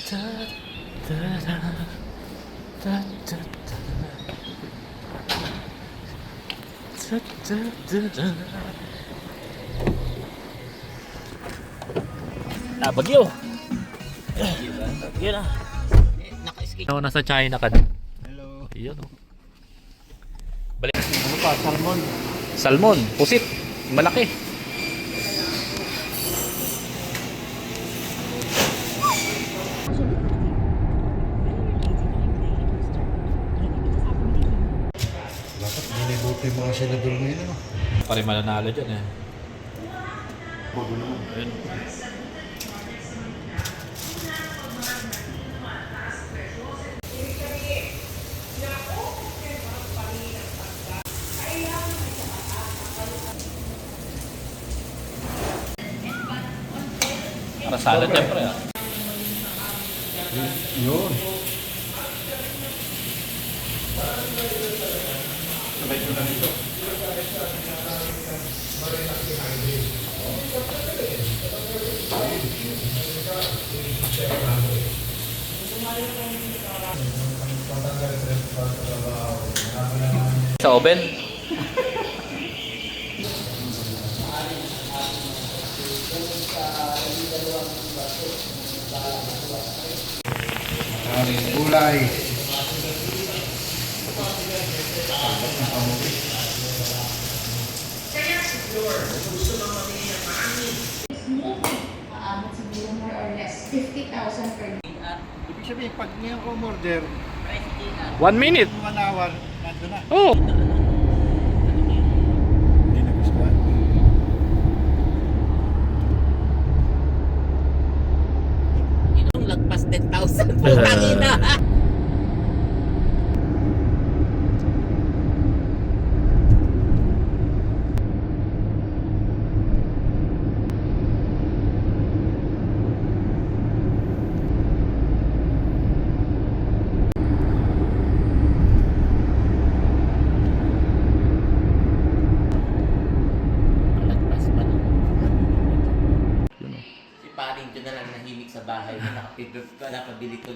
Da, da, da, da, da, da. Ah, bagyo. Bagyo na. Naka-escape. Nasa China ka na. Hello. Iyon oh. Balik. Ano pa? Salmon. Salmon, pusit. Malaki. Dapat nilibuti yung mga senador ngayon, ano? Pare mananalo dyan eh. Bago naman. Ayun. Para salad syempre ah. Yun. Sa oven. Maraming gulay. Aabot siguro more or less 50,000 per day. Ibig sabihin, pag ngayon ko order, 1 minute. 1 hour, nandun na. Oh. Hindi nagustuhan. Inong lagpas 10,000 putang ina. Lagpas pa lang. Si paring dyan na lang nahimik sa bahay na nakapidot ka, nakabili ko.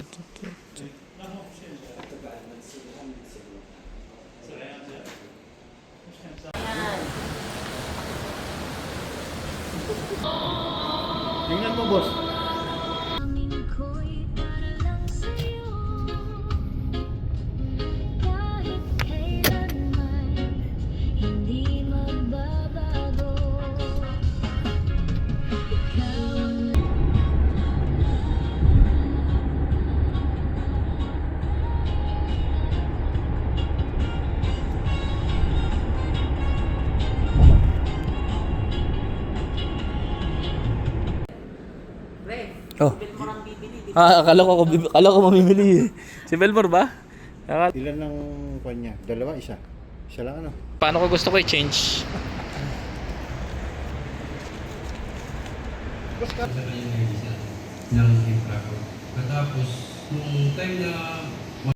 Tingnan mo, boss. Aming ko'y para lang sa'yo. Kahit kailanman hindi magbabago. Ikaw ang Oh. Ah, akala ko mamimili. Si Belmor ba? Ilan ng kanya? Dalawa, isa? Isa lang, ano? Paano ko gusto ko i-change? Boss ka? ng impra ko. At tapos, nung time na